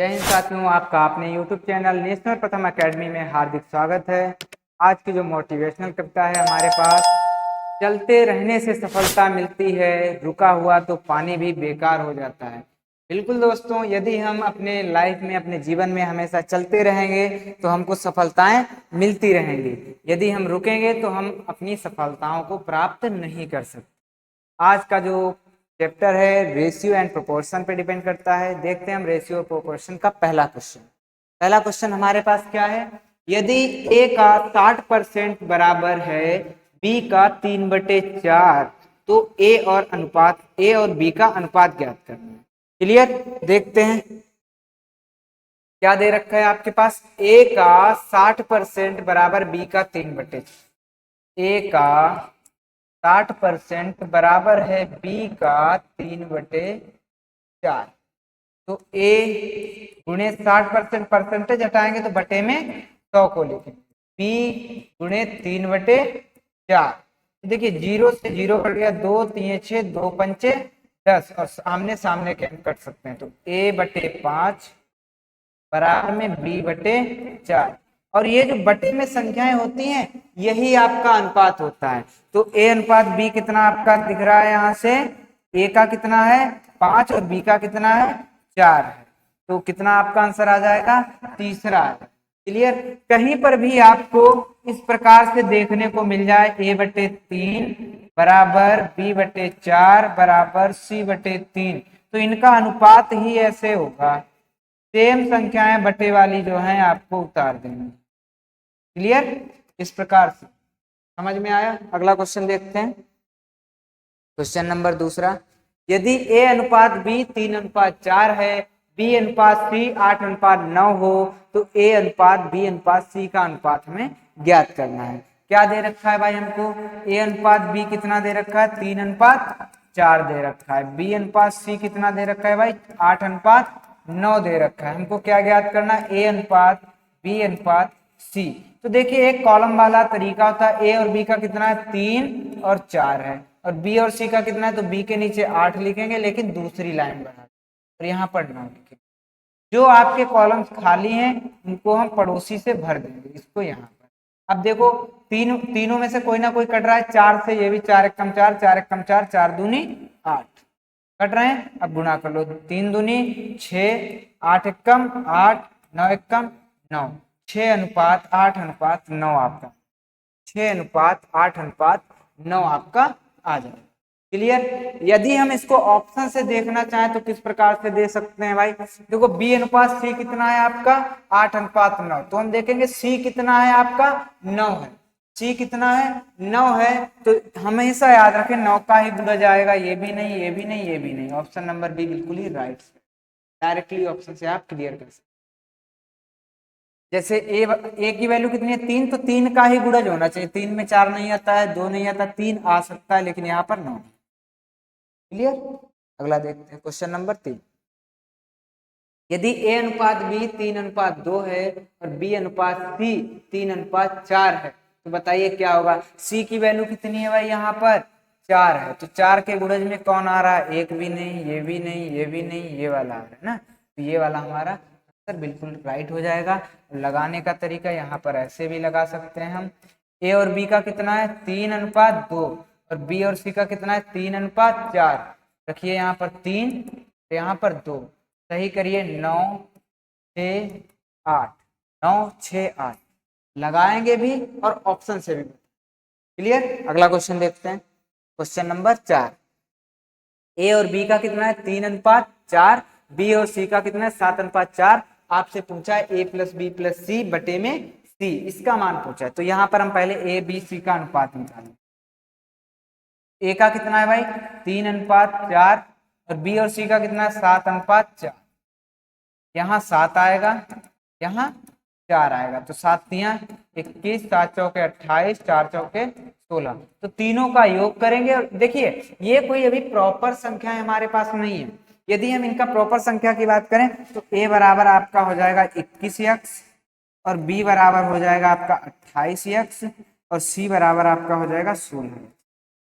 जय हिंद साथियों, आपका अपने YouTube चैनल नेशनल प्रथम एकेडमी में हार्दिक स्वागत है। आज की जो मोटिवेशनल कविता है हमारे पास, चलते रहने से सफलता मिलती है, रुका हुआ तो पानी भी बेकार हो जाता है। बिल्कुल दोस्तों, यदि हम अपने लाइफ में, अपने जीवन में हमेशा चलते रहेंगे तो हमको सफलताएं मिलती रहेंगी। यदि हम रुकेंगे तो हम अपनी सफलताओं को प्राप्त नहीं कर सकते। आज का जो चैप्टर है रेशियो एंड प्रोपोर्शन पे डिपेंड करता है। देखते हैं हम रेशियो और प्रोपोर्शन का पहला क्वेश्चन। पहला क्वेश्चन हमारे पास क्या है, यदि ए का 60% बराबर है बी का 3/4 तो ए और बी का अनुपात ज्ञात करना है। क्लियर, देखते हैं क्या दे रखा है आपके पास। ए का 60% बराबर बी का 3/4, ए का 60% बराबर है बी का 3/4। तो ए गुणे 60%, परसेंटेज हटाएंगे तो बटे में 100 को लिखेंगे। बी गुणे 3/4। देखिए 0 से 0 कट गया, 2 3 6, 2 पंचे 10 और आमने सामने कट सकते हैं। तो a/5 बराबर में b/4। और ये जो बटे में संख्याएं होती हैं यही आपका अनुपात होता है। तो a अनुपात b कितना आपका दिख रहा है, यहाँ से a का कितना है 5 और b का कितना है 4 है। तो कितना आपका आंसर आ जाएगा, तीसरा है। क्लियर, कहीं पर भी आपको इस प्रकार से देखने को मिल जाए a/3 बराबर b/4 बराबर c/3, तो इनका अनुपात ही ऐसे होगा, सेम संख्याएं बटे वाली जो हैं आपको उतार देंगे। क्लियर, इस प्रकार से समझ में आया। अगला क्वेश्चन देखते हैं, क्वेश्चन नंबर दूसरा। यदि a अनुपात b 3:4 है, b अनुपात c 8:9 हो तो a अनुपात b अनुपात c का अनुपात हमें ज्ञात करना है। क्या दे रखा है भाई हमको, a अनुपात b कितना दे रखा है 3:4 दे रखा है, b अनुपात c कितना दे रखा है भाई 8:9 दे रखा है। हमको क्या ज्ञात करना है, a अनुपात b अनुपात c। तो देखिए एक कॉलम वाला तरीका होता है, a और b का कितना है 3 और 4 है, और b और c का कितना है, तो b के नीचे 8 लिखेंगे लेकिन दूसरी लाइन बना और यहाँ पर 9 लिखेंगे। जो आपके कॉलम्स खाली हैं उनको हम पड़ोसी से भर देंगे, इसको यहाँ पर। अब देखो तीनों में से कोई ना कोई कट रहा है, 4 से ये भी 4 एकम 4, 4 एकम 4, 4 दूनी 8 कट रहे हैं। अब गुणा कर लो, 3 दूनी 6, 8 एकम 8, 9 एकम 9, 6:8:9 आपका 6:8:9 आपका आ जाए। क्लियर, यदि हम इसको ऑप्शन से देखना चाहें तो किस प्रकार से दे सकते हैं भाई, देखो b अनुपात c कितना है आपका 8:9, तो हम देखेंगे c कितना है आपका 9 है, c कितना है 9 है। तो हमेशा याद रखें 9 का ही गुणा जाएगा, ये भी नहीं, ये भी नहीं, ये भी नहीं। ऑप्शन नंबर बी बिल्कुल ही राइट, डायरेक्टली ऑप्शन से आप क्लियर कर सकते। जैसे ए की वैल्यू कितनी है 3, तो 3 का ही गुणज होना चाहिए। 3 में 4 नहीं आता है, 2 नहीं आता, 3 आ सकता है लेकिन यहाँ पर 9। क्लियर, अगला देखते हैं क्वेश्चन नंबर 3। यदि a अनुपात b 3:2 है और b अनुपात c 3:4 है तो बताइए क्या होगा। c की वैल्यू कितनी है भाई, यहाँ पर 4 है, तो 4 के गुणज में कौन आ रहा है, एक भी नहीं, ये भी नहीं, ये भी नहीं, ये वाला आ रहा है ना। तो ये वाला हमारा आंसर बिल्कुल राइट हो जाएगा। लगाने का तरीका यहाँ पर ऐसे भी लगा सकते हैं हम, a और b का कितना है 3:2 और b और c का कितना है 3:4। रखिए यहाँ पर 3, यहाँ पर 2, सही करिए 9 6 8, 9 6 8 लगाएंगे भी और ऑप्शन से भी। क्लियर, अगला क्वेश्चन देखते हैं, क्वेश्चन नंबर 4। ए और बी का कितना है 3:4, बी और सी का कितना है 7:4। आपसे पूछा है a + b + c बटे में c, इसका मान पूछा है। तो यहाँ पर हम पहले a b c का अनुपात निकालें। a का कितना है भाई 3:4 और b और c का कितना है 7:4। यहाँ 7 आएगा, यहाँ 4 आएगा, तो 7 तियां 21, 7 चौके 28, 4 चौके 16, तो तीनों का योग करेंगे। और देखिए ये कोई अभी प्रॉपर संख्या हमारे पास नहीं है। यदि हम इनका प्रॉपर संख्या की बात करें तो a बराबर आपका हो जाएगा 21x और b बराबर हो जाएगा आपका 28x और c बराबर आपका हो जाएगा 16।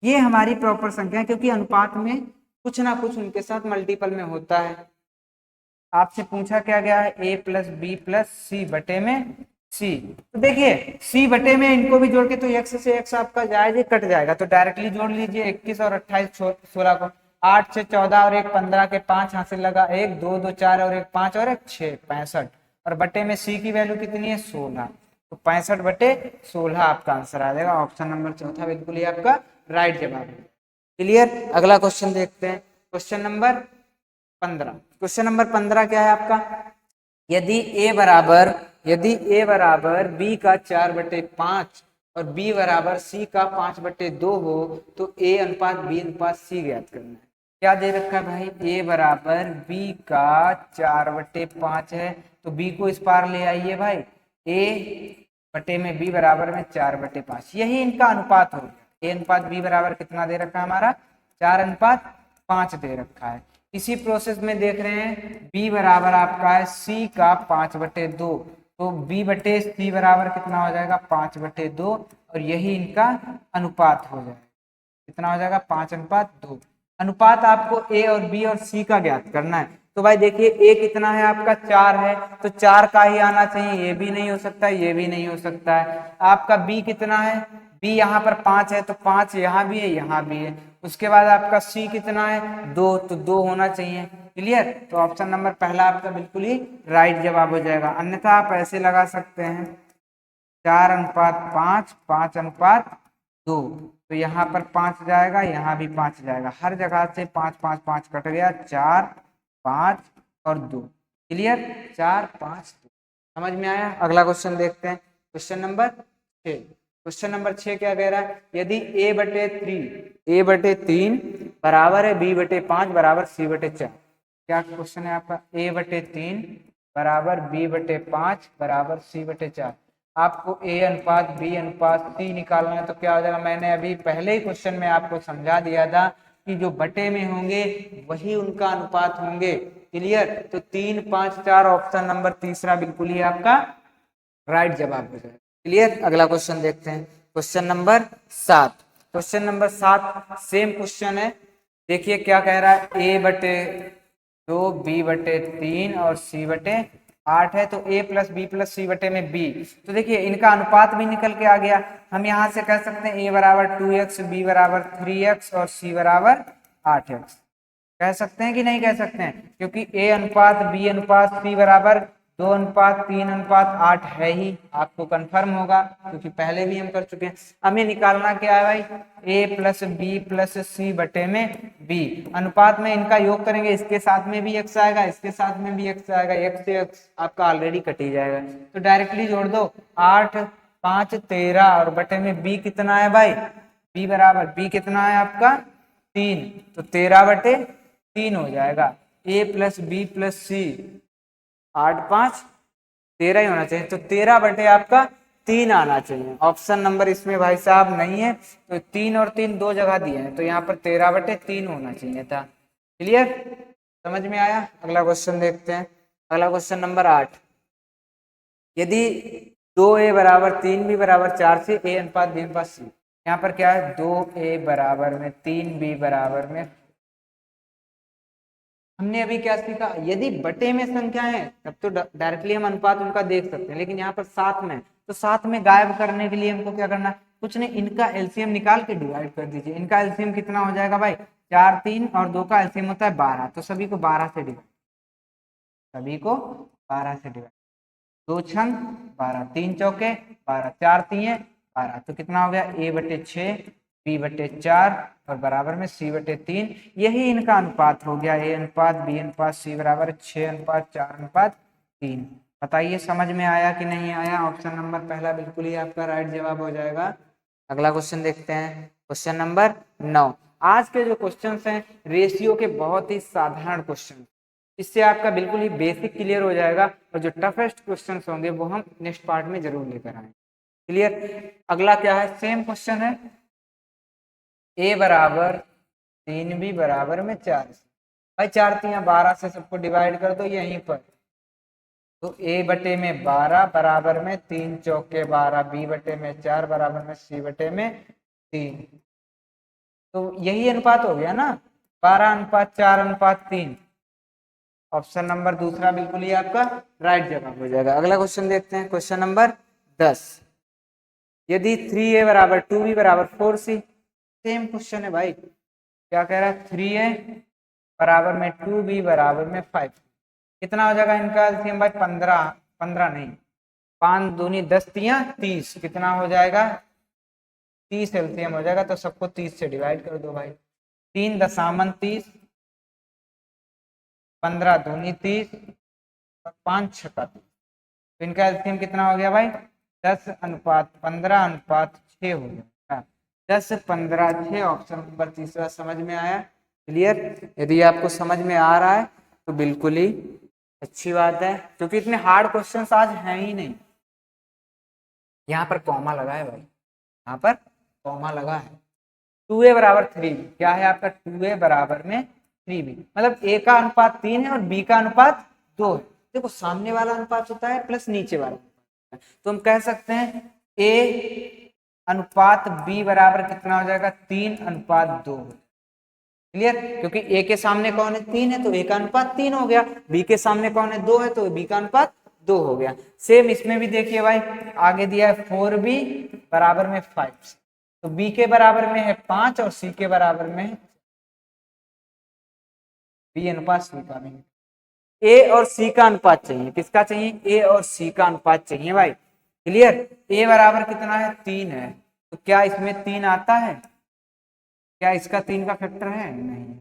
ये हमारी प्रॉपर संख्या है, क्योंकि अनुपात में कुछ ना कुछ उनके साथ मल्टीपल में होता है। आपसे पूछा क्या गया है, a प्लस बी प्लस सी बटे में c। तो देखिए c बटे में इनको भी जोड़ के तो x से x आपका जायज कट जाएगा, तो डायरेक्टली जोड़ लीजिए 21 और 28 16 को, 8 से 14 और 1 15 के 5 हाथ से लगा 1 2 2 4 और 1 5 और 1 6 65 और बटे में c की वैल्यू कितनी है 16, तो 65 बटे 16 आपका आंसर आ जाएगा। ऑप्शन नंबर चौथा बिल्कुल ही आपका राइट जवाब है। क्लियर। अगला क्वेश्चन देखते हैं, क्वेश्चन नंबर 15। क्वेश्चन नंबर 15 क्या है आपका, यदि a बराबर b का 4/5 और b बराबर c का 5/2 हो तो a अनुपात b अनुपात c ज्ञात करना है। क्या दे रखा है भाई, a बराबर b का 4/5 है तो b को इस पार ले आइए भाई, a बटे में b बराबर में 4/5, यही इनका अनुपात हो गया। a अनुपात b बराबर कितना दे रखा है हमारा 4:5 दे रखा है। इसी प्रोसेस में देख रहे हैं b बराबर आपका है c का 5/2, तो b बटे c बराबर कितना हो जाएगा 5/2 और यही इनका अनुपात हो जाएगा, कितना हो जाएगा 5:2। अनुपात आपको a और b और c का ज्ञात करना है। तो भाई देखिए a कितना है आपका 4 है, तो 4 का ही आना चाहिए, ये भी नहीं हो सकता ये भी नहीं हो सकता है। आपका b कितना है, b यहाँ पर 5 है तो 5 यहाँ भी है यहाँ भी है। उसके बाद आपका c कितना है 2, तो 2 होना चाहिए। क्लियर। तो ऑप्शन नंबर पहला आपका बिल्कुल ही राइट जवाब हो जाएगा। अन्यथा आप ऐसे लगा सकते हैं 4:5 5:2, तो यहाँ पर 5 जाएगा यहाँ भी 5 जाएगा, हर जगह से 5 5 5 कट गया, 4 5 और 2। क्लियर। 4 5 2 समझ में आया। अगला क्वेश्चन देखते हैं, क्वेश्चन नंबर 6। क्वेश्चन नंबर 6 क्या कह रहा है, यदि a/3 बराबर है b/5 बराबर c/4। क्या क्वेश्चन है आपका, a/3 बराबर b/5 बराबर c/4। आपको a अनुपात b अनुपात c निकालना है, तो क्या हो जाएगा, मैंने अभी पहले ही क्वेश्चन में आपको समझा दिया था कि जो बटे में होंगे वही उनका अनुपात होंगे। क्लियर। तो 3 5 4 ऑप्शन नंबर तीसरा बिल्कुल ही आपका राइट जवाब हो जाएगा। क्लियर। अगला क्वेश्चन देखते हैं, question number 7। Question number 7 same question है। देखिए क्या कह रहा है, a/2 b/3 और c/8 है, तो a प्लस बी प्लस सी बटे में b। तो देखिए इनका अनुपात भी निकल के आ गया। हम यहाँ से कह सकते हैं a बराबर 2x, b बराबर 3x और c बराबर 8x। कह सकते हैं कि नहीं कह सकते हैं, क्योंकि a अनुपात b अनुपात c बराबर 2:3:8 है ही, आपको कंफर्म होगा क्योंकि पहले भी हम कर चुके हैं। हमें निकालना क्या है भाई, a प्लस बी प्लस सी बटे में b। अनुपात में इनका योग करेंगे, इसके साथ में भी x आएगा इसके साथ में भी x आएगा, x से x आपका ऑलरेडी कट ही जाएगा, तो डायरेक्टली जोड़ दो 8 5 13 और बटे में b कितना है भाई, b बराबर b कितना है आपका 3, तो 13/3 हो जाएगा। a प्लस बी प्लस सी 8 5 13 ही होना चाहिए, तो 13/3 आपका 3 आना चाहिए। ऑप्शन नंबर इसमें भाई साहब नहीं है, तो 3 और 3 दो जगह दिए हैं, तो यहाँ पर 13/3 होना चाहिए था। क्लियर। समझ में आया। अगला क्वेश्चन देखते हैं, अगला क्वेश्चन नंबर 8। यदि 2a बराबर 3b बराबर 4 से a अनुपात b अनुपात c। यहाँ पर क्या है, 2a बराबर में 3b बराबर में, हमने अभी क्या सीखा, यदि बटे में संख्या है तब तो डायरेक्टली हम अनुपात उनका देख सकते हैं, लेकिन यहाँ पर साथ में, तो साथ में गायब करने के लिए हमको क्या करना है, कुछ नहीं, इनका एलसीएम निकाल के डिवाइड कर दीजिए। इनका एलसीएम कितना हो जाएगा भाई, 4 3 और 2 का एलसीएम होता है 12, तो सभी को 12 से डिवाइड, सभी को 12 से डिवाइड, 2 छंग 12, 3 चौके 12, 4 तिये 12, तो कितना हो गया a/6 b/4 और बराबर में c/3। यही इनका अनुपात हो गया, a अनुपात b अनुपात c बराबर 6:4:3। बताइए समझ में आया कि नहीं आया। ऑप्शन नंबर पहला बिल्कुल ही आपका राइट जवाब हो जाएगा। अगला क्वेश्चन देखते हैं, क्वेश्चन नंबर 9। आज के जो क्वेश्चन हैं रेशियो के बहुत ही साधारण क्वेश्चन, इससे आपका बिल्कुल ही बेसिक क्लियर हो जाएगा, और जो टफेस्ट क्वेश्चन होंगे वो हम नेक्स्ट पार्ट में जरूर लेकर आएंगे। क्लियर। अगला क्या है, सेम क्वेश्चन है, a बराबर 3b बराबर में 4। भाई 4 3 12 से सबको डिवाइड कर दो यहीं पर, तो a बटे में 12 बराबर में 3 चौके 12, b बटे में 4 बराबर में c बटे में 3, तो यही अनुपात हो गया ना, 12:4:3। ऑप्शन नंबर दूसरा बिल्कुल ही आपका राइट जवाब हो जाएगा। अगला क्वेश्चन देखते हैं, क्वेश्चन नंबर 10। यदि 3a बराबर 2b बराबर 4c, सेम क्वेश्चन है भाई। क्या कह रहा है, 3a बराबर में 2b बराबर में 5, कितना हो जाएगा इनका एलसीएम भाई, 15 नहीं, 5 दूनी 10 तिया 30, कितना हो जाएगा 30 एलसीएम हो जाएगा। तो सबको 30 से डिवाइड कर दो भाई, 3 दशामन 30, 15 दूनी 30 और 5 छक्का 30। तो इनका एलसीएम कितना हो गया भाई, 10:15:6 हो गया। 10:15:6 ऑप्शन नंबर तीसरा समझ में आया। क्लियर। यदि आपको समझ में आ रहा है तो बिल्कुल ही अच्छी बात है, क्योंकि इतने हार्ड क्वेश्चंस आज हैं ही नहीं। यहाँ पर कॉमा लगा है भाई, यहाँ पर कॉमा लगा है। 2a बराबर 3b, क्या है आपका 2a बराबर में 3b, मतलब a का अनुपात 3 है और b का अनुपात 2 है। देखो सामने वाला अनुपात होता है प्लस नीचे वाला, तो हम कह सकते हैं a अनुपात b बराबर कितना हो जाएगा, 3:2। क्लियर, क्योंकि a के सामने कौन है, 3 है, तो a का अनुपात 3 हो गया। b के सामने कौन है, 2 है, तो b का अनुपात 2 हो गया। सेम इसमें भी देखिए भाई, आगे दिया है 4b बराबर में 5, तो b के बराबर में है 5 और c के बराबर में है b अनुपात c का नहीं। a और c का अनुपात चाहिए, किसका चाहिए, a और c का अनुपात चाहिए भाई। क्लियर, a बराबर कितना है, 3 है, तो क्या इसमें 3 आता है, क्या इसका 3 का फैक्टर है, नहीं।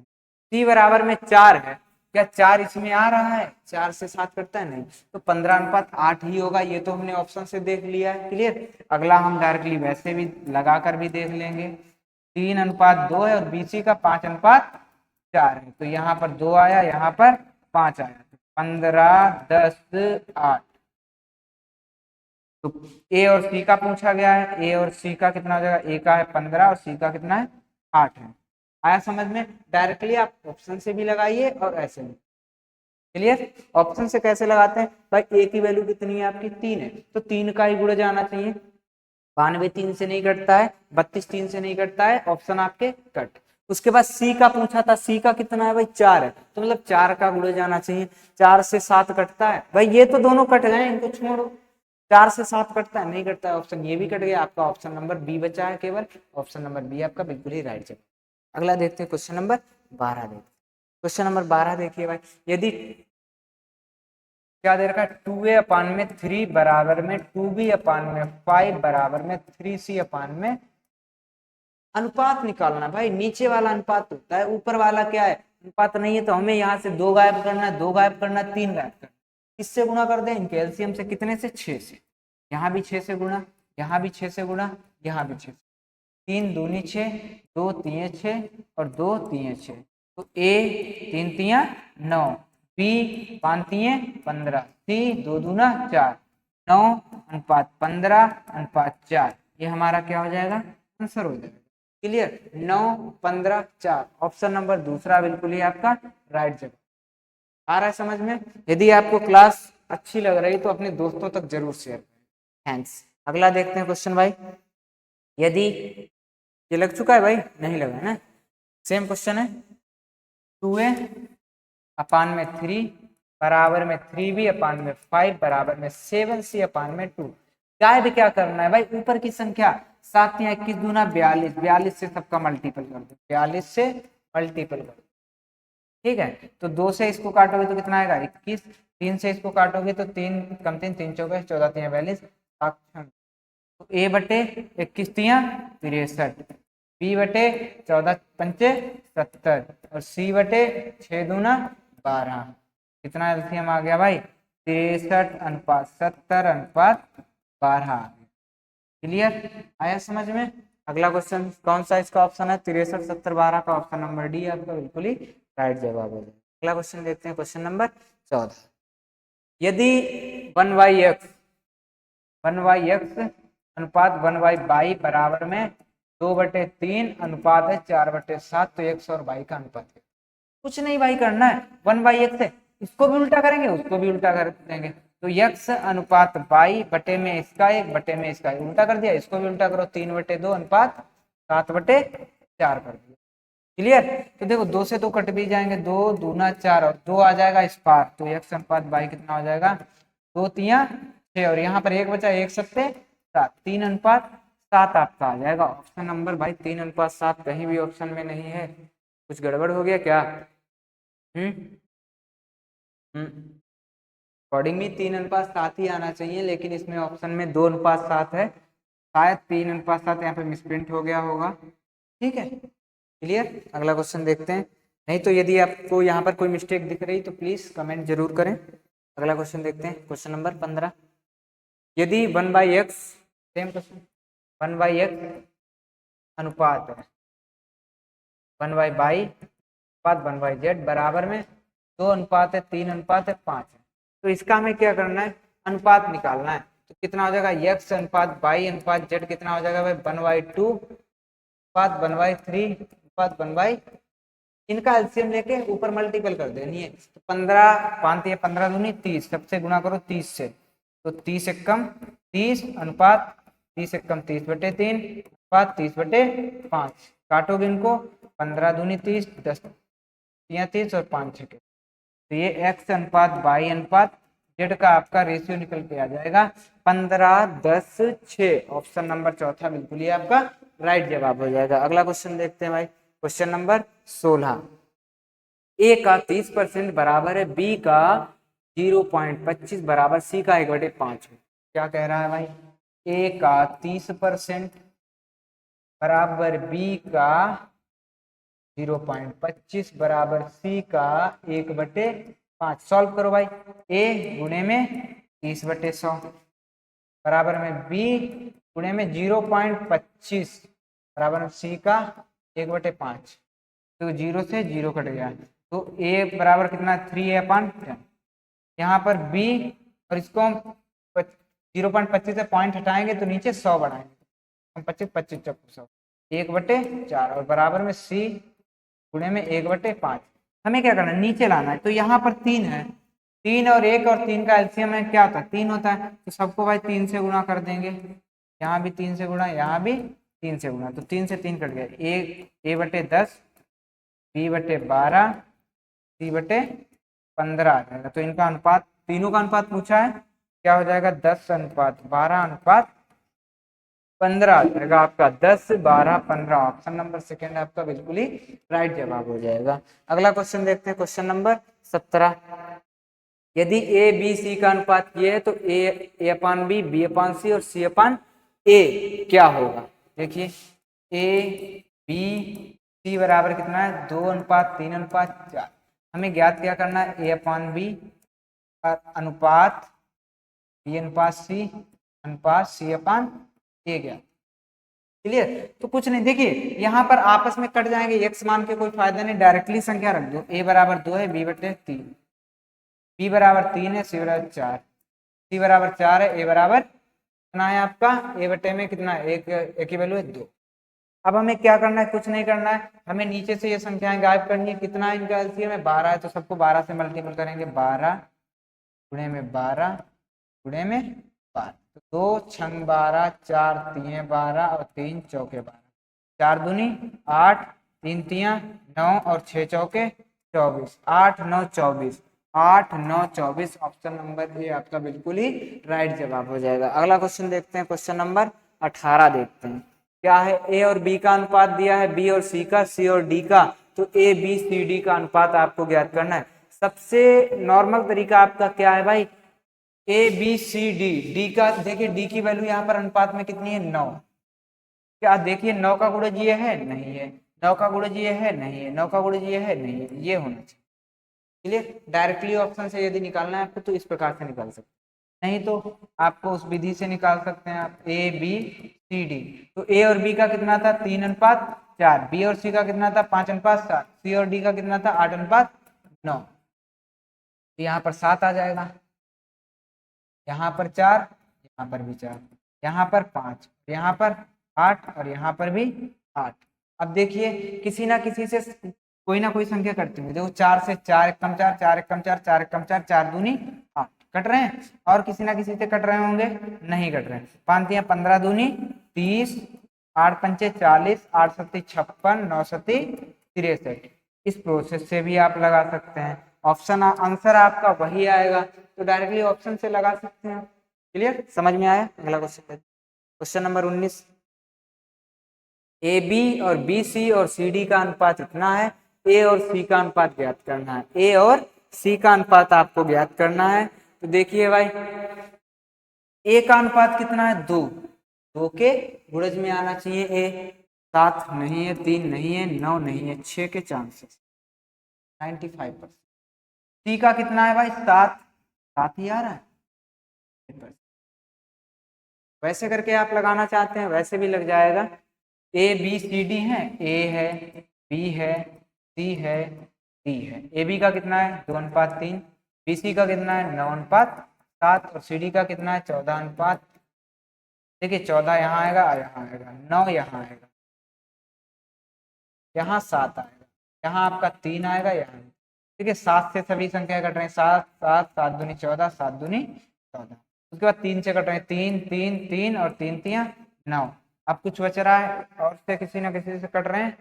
c बराबर में 4 है, क्या 4 इसमें आ रहा है, 4 से 7 कटता है, नहीं, तो 15:8 ही होगा। ये तो हमने ऑप्शन से देख लिया है। क्लियर, अगला हम डायरेक्टली वैसे भी लगाकर भी देख लेंगे। 3:2 है और बीसी का 5:4 है, तो यहाँ पर 2 आया, यहाँ पर 5 आया, 15, 10, 8। तो ए और सी का पूछा गया है, ए और सी का कितना हो जाएगा, ए का है 15 और सी का कितना है 8 है। आया समझ में। डायरेक्टली आप ऑप्शन से भी लगाइए और ऐसे भी। क्लियर, ऑप्शन से कैसे लगाते हैं भाई, ए की वैल्यू कितनी है आपकी, 3 है, तो 3 का ही गुणा जाना चाहिए। 92 3 से नहीं कटता है, 32 3 से नहीं कटता है, ऑप्शन आपके कट। उसके बाद सी का पूछा था, सी का कितना है भाई, 4 है, तो मतलब 4 का गुणा जाना चाहिए। 4 से 7 कटता है भाई, ये तो दोनों कट गए, इनको छोड़ो। 4 से 7 कटता है, नहीं कटता है, ऑप्शन ये भी कट गया आपका। ऑप्शन नंबर बी बचा है केवल, ऑप्शन नंबर बी आपका बिल्कुल ही राइट जवाब। अगला देखते हैं क्वेश्चन नंबर 12 देखते हैं। क्वेश्चन नंबर 12 देखिए भाई, यदि क्या दे रखा है, 2a/3 बराबर में 2b/5 बराबर में 3c/में अनुपात निकालना। भाई नीचे वाला अनुपात होता है, ऊपर वाला क्या है, अनुपात नहीं है, तो हमें यहाँ से 2 गायब करना है, 2 गायब करना है, 3 गायब करना है। किससे गुणा कर दें, इनके एलसीएम से, कितने से, 6 से। यहाँ भी 6 से गुणा, यहाँ भी 6 से गुणा, यहाँ भी 6 से। 3 दूनी 6, 2 तिये 6 और 2 तिये 6, तो a 3 तिया 9, b 5 तिये 15, c 2 दूना 4, 9:15:4, ये हमारा क्या हो जाएगा, आंसर हो जाएगा। क्लियर, 9:15:4 ऑप्शन नंबर दूसरा बिल्कुल ही आपका राइट जवाब। आ रहा है समझ में। यदि आपको क्लास अच्छी लग रही तो अपने दोस्तों तक जरूर शेयर करें। थैंक्स। अगला देखते हैं क्वेश्चन भाई, यदि ये लग चुका है भाई, नहीं लगा है ना, सेम क्वेश्चन है। 2a/3 बराबर में 3b/5 बराबर में 7c/2। गायब क्या करना है भाई, ऊपर की संख्या 7 या 21 दूना 42, 42 से सबका मल्टीपल कर दो, 42 से मल्टीपल कर दो। ठीक है, तो 2 से इसको काटोगे तो कितना आएगा 21, 3 से इसको काटोगे तो 3 कम 3 3 चौके 14 3 42, तो a बटे 21 तिया 63, b बटे 14 पंचे 70 और c बटे 6 दूना 12। कितना एलसीएम आ गया भाई, 63:70:12। क्लियर, आया समझ में। अगला क्वेश्चन कौन सा इसका ऑप्शन है, 63:70:12 का ऑप्शन नंबर डी आपका बिल्कुल ही राइट जवाब है। अगला क्वेश्चन देखते हैं, क्वेश्चन नंबर 14। यदि 1/x अनुपात 1/y बराबर में 2/3 अनुपात है 4/7, तो x और y का अनुपात है। कुछ नहीं भाई करना है, 1/x है, इसको भी उल्टा करेंगे, उसको भी उल्टा कर देंगे, तो x अनुपात y बटे में इसका 1 बटे में इसका 1 उल्टा कर दिया, इसको भी उल्टा करो, 3/2 अनुपात 7/4 कर दिया। क्लियर। तो देखो 2 से 2 कट भी जाएंगे, 2 दूना 4 और 2 आ जाएगा इस पार, तो x अनुपात y कितना हो जाएगा 2 तिया 6 और यहाँ पर 1 बचा, 1 सत्ते 7, 3 अनुपात 7 आपका आ जाएगा ऑप्शन नंबर। भाई 3 अनुपात 7 कहीं भी ऑप्शन में नहीं है, कुछ गड़बड़ हो गया क्या? अकॉर्डिंगली 3 अनुपात 7 ही आना चाहिए, लेकिन इसमें ऑप्शन में 2 अनुपात 7 है, शायद 3 अनुपात 7 यहाँ पे मिसप्रिंट हो गया होगा। ठीक है, क्लियर। अगला क्वेश्चन देखते हैं, नहीं तो यदि आपको यहाँ पर कोई मिस्टेक दिख रही तो प्लीज कमेंट जरूर करें। अगला क्वेश्चन देखते हैं, क्वेश्चन नंबर 15। यदि 1/x, सेम क्वेश्चन, 1/x अनुपात 1/y अनुपात 1/z बराबर में 2 अनुपात है 3 अनुपात है 5 है, तो इसका हमें क्या करना है, अनुपात निकालना है। तो कितना हो जाएगा x अनुपात y अनुपात z कितना हो जाएगा भाई 1/2 अनुपात 1/3 अनुपात 1/, इनका एलसीएम लेके ऊपर मल्टीपल कर देनी है। तो 15 5 या 15 दूनी 30, सबसे गुणा करो 30 से, तो 30 एकम 30 अनुपात 30 एकम 30/3 अनुपात 30/5, काटोगे इनको 15 दूनी 30, 10 या 30 और 5 छके, तो ये x अनुपात y अनुपात z का आपका रेशियो निकल के आ जाएगा 15:10:6, ऑप्शन नंबर चौथा बिल्कुल ही आपका राइट जवाब हो जाएगा। अगला क्वेश्चन देखते हैं भाई, क्वेश्चन नंबर 16। a का 30% बराबर है b का 0.25 बराबर c का 1/5। क्या कह रहा है भाई, a का 30% बराबर b का 0.25 बराबर c का 1/5। सॉल्व करो भाई, a गुणे में 30/100 बराबर में b गुणे में 0.25 बराबर में c का 1/5, तो 0 से 0 कट गया, तो a बराबर कितना 3/10। यहाँ पर b और इसको हम 0.25 से पॉइंट हटाएंगे तो नीचे 100 बढ़ाएंगे, हम 25 25 100 1/4 और बराबर में c गुणे में 1/5। हमें क्या करना है, नीचे लाना है। तो यहाँ पर 3 है, 3 और 1 और 3 का एलसीएम है क्या होता है 3 होता है, तो सबको भाई 3 से गुणा कर देंगे, यहाँ भी 3 से गुणा, यहाँ भी 3 से गुणा, तो 3 से 3 कट गया, a/10 b/12 c/15 आ जाएगा। तो इनका अनुपात, तीनों का अनुपात पूछा है, क्या हो जाएगा 10:12:15 आ जाएगा आपका 10:12:15, ऑप्शन नंबर सेकेंड आपका बिल्कुल ही राइट जवाब हो जाएगा। अगला क्वेश्चन देखते हैं, क्वेश्चन नंबर 17। यदि ए बी सी का अनुपात ये है तो a/b b/c और c/a क्या होगा। देखिए a b c बराबर कितना है 2:3:4। हमें ज्ञात क्या करना है, a/b अनुपात b/c अनुपात c/a गया। क्लियर। तो कुछ नहीं, देखिए यहाँ पर आपस में कट जाएंगे, x मान के कोई फायदा नहीं, डायरेक्टली संख्या रख दो, a बराबर 2 है b/3, b बराबर 3 है c बराबर 4, c बराबर 4 है, a बराबर कितना है आपका a/में कितना है, एक की वैल्यू है 2। अब हमें क्या करना है, कुछ नहीं करना है, हमें नीचे से ये संख्याएं गायब करनी है। कितना है इनका एलसीएम है 12 है, तो सबको 12 से मल्टीपल करेंगे, 12 गुणे में 12 गुणे में 12, तो 2 छंग 12 4 तिये 12 और 3 चौके 12, 4 दूनी 8 3 तिया 9 और 6 चौके 24, 8 9 24, 8 9 24, ऑप्शन नंबर ए आपका बिल्कुल ही राइट जवाब हो जाएगा। अगला क्वेश्चन देखते हैं, क्वेश्चन नंबर 18 देखते हैं, क्या है ए और बी का अनुपात दिया है, बी और सी का, सी और डी का, तो ए बी सी डी का अनुपात आपको ज्ञात करना है। सबसे नॉर्मल तरीका आपका क्या है भाई, A B C D, D का देखिए डी की वैल्यू यहाँ पर अनुपात में कितनी है 9, क्या देखिए 9 का गुणज ये है नहीं है, 9 का गुणज ये है नहीं है, 9 का गुणज ये है नहीं है, ये होना चाहिए। क्लियर। डायरेक्टली ऑप्शन से यदि निकालना है आपको तो इस प्रकार से निकाल सकते हैं, नहीं तो आपको उस विधि से निकाल सकते हैं आप, ए बी सी डी। तो ए और बी का कितना था 3:4, बी और सी का कितना था 5:7, सी और डी का कितना था 8:9, तो यहाँ पर 7 आ जाएगा, यहाँ पर 4, यहाँ पर भी 4, यहाँ पर 5, यहाँ पर 8 और यहाँ पर भी 8। अब देखिए किसी ना किसी से कोई ना कोई संख्या कटती हुई, देखो 4 से 4 एकम 4, 4 एकम 4, 4 एकम 4, 4 दूनी 8 कट रहे हैं, और किसी ना किसी से कट रहे होंगे, नहीं कट रहे हैं। 5 15 दूनी 30, 8 पंचे 40, 8 सत्ती 56, 9 सत्ती 63। इस प्रोसेस से भी आप लगा सकते हैं। ऑप्शन आंसर आपका वही आएगा, तो डायरेक्टली ऑप्शन से लगा सकते हैं। क्लियर, समझ में आया? अगला question, question number 19। A B और बी सी और सी डी का अनुपात इतना है, ए और सी का अनुपात ज्ञात करना है। ए और सी का अनुपात आपको ज्ञात करना है। तो देखिए भाई, ए का अनुपात कितना है? 2, 2 के गुणज में आना चाहिए ए। 7 नहीं है, 3 नहीं है, 9 नहीं है, 6 के चांसेस 95%। सी का कितना है भाई? 7, 7 ही आ रहा है। वैसे करके आप लगाना चाहते हैं वैसे भी लग जाएगा। ए बी सी डी है, ए है, बी है, सी है, डी है। ए बी का कितना है? 2:3। बी सी का कितना है? 9:7। और सी डी का कितना है? 14:। देखिए 14 यहाँ आएगा, यहाँ आएगा, 9 यहाँ आएगा, यहाँ 7 आएगा, यहाँ आपका 3 आएगा, यहाँ। ठीक है, 7 से सभी संख्या कट रहे हैं। 7 7 7 दूनी 14, 7 दूनी 14। उसके बाद 3 से कट रहे हैं, 3 3 3 और 3 3 9। अब कुछ बच रहा है और से किसी ना किसी से कट रहे हैं।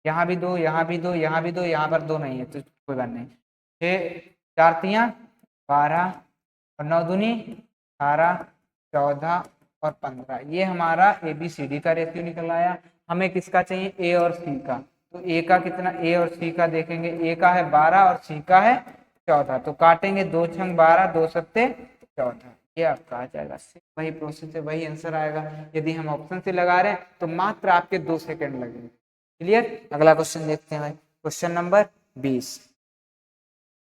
यहाँ भी 2, यहाँ भी 2, यहाँ भी 2, यहाँ पर 2 नहीं है तो कोई बात नहीं। 6 4 3 12 और 9 दूनी 18 14 और 15। ये हमारा ए बी सी डी का रेशियो निकल आया। हमें किसका चाहिए? ए और सी का। तो ए का कितना? ए और सी का देखेंगे, ए का है 12 और सी का है 14। तो काटेंगे 2 छंग 12, 2 सत्ते 14। ये आपका आ जाएगा। वही प्रोसेस है, वही आंसर आएगा। यदि हम ऑप्शन से लगा रहे हैं तो मात्र आपके 2 सेकंड लगेंगे। क्लियर, अगला क्वेश्चन देखते हैं भाई, क्वेश्चन नंबर 20।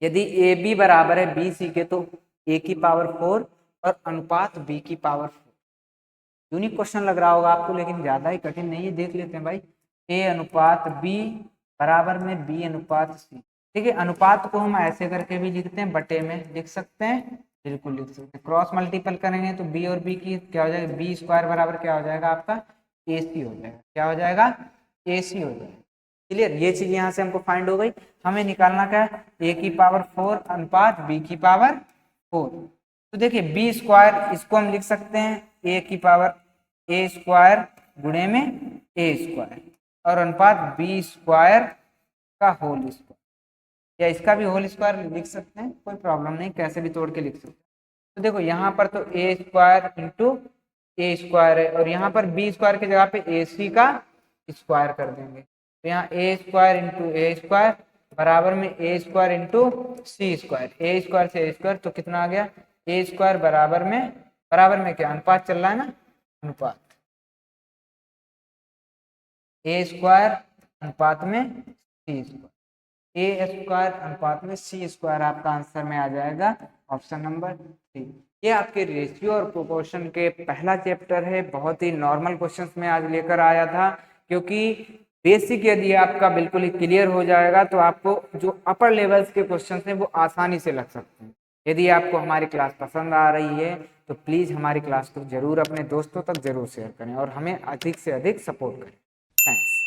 यदि ए बी बराबर है बी सी के तो ए की पावर 4 और अनुपात बी की पावर 4। यूनिक क्वेश्चन लग रहा होगा आपको, लेकिन ज्यादा ही कठिन नहीं है। देख लेते हैं भाई, ए अनुपात बी बराबर में बी अनुपात सी। ठीक है, अनुपात को हम ऐसे करके भी लिखते हैं, बटे में लिख सकते हैं, बिल्कुल लिख सकते हैं। क्रॉस मल्टीपल करेंगे तो बी और बी की क्या हो जाएगा? बी स्क्वायर बराबर क्या हो जाएगा आपका? ए सी हो जाएगा। क्या हो जाएगा? ए सी हो जाएगा। क्लियर, ये चीज यहाँ से हमको फाइंड हो गई। हमें निकालना क्या है? ए की पावर 4 अनुपात बी की पावर 4। तो देखिए बी स्क्वायर, इसको हम लिख सकते हैं ए की पावर ए स्क्वायर गुणे में ए स्क्वायर, और अनुपात बी स्क्वायर का होल स्क्वायर, या इसका भी होल स्क्वायर लिख सकते हैं, कोई प्रॉब्लम नहीं, कैसे भी तोड़ के लिख सकते हैं। तो देखो यहाँ पर तो ए स्क्वायर इंटू ए स्क्वायर है, और यहाँ पर बी स्क्वायर की जगह पे ए सी का स्क्वायर कर देंगे। तो यहाँ ए स्क्वायर इंटू ए स्क्वायर बराबर में ए स्क्वायर इंटू सी स्क्वायर। ए स्क्वायर से ए स्क्वायर तो कितना आ गया? ए स्क्वायर बराबर में क्या? अनुपात चल रहा है ना, अनुपात ए स्क्वायर अनुपात में सी स्क्वायर। ए स्क्वायर अनुपात में सी स्क्वायर आपका आंसर में आ जाएगा ऑप्शन नंबर 3। ये आपके रेशियो और प्रोपोर्शन के पहला चैप्टर है। बहुत ही नॉर्मल क्वेश्चंस में आज लेकर आया था, क्योंकि बेसिक यदि आपका बिल्कुल ही क्लियर हो जाएगा तो आपको जो अपर लेवल्स के क्वेश्चंस हैं वो आसानी से लग सकते हैं। यदि आपको हमारी क्लास पसंद आ रही है तो प्लीज़ हमारी क्लास को जरूर अपने दोस्तों तक जरूर शेयर करें और हमें अधिक से अधिक सपोर्ट करें। थैंक्स।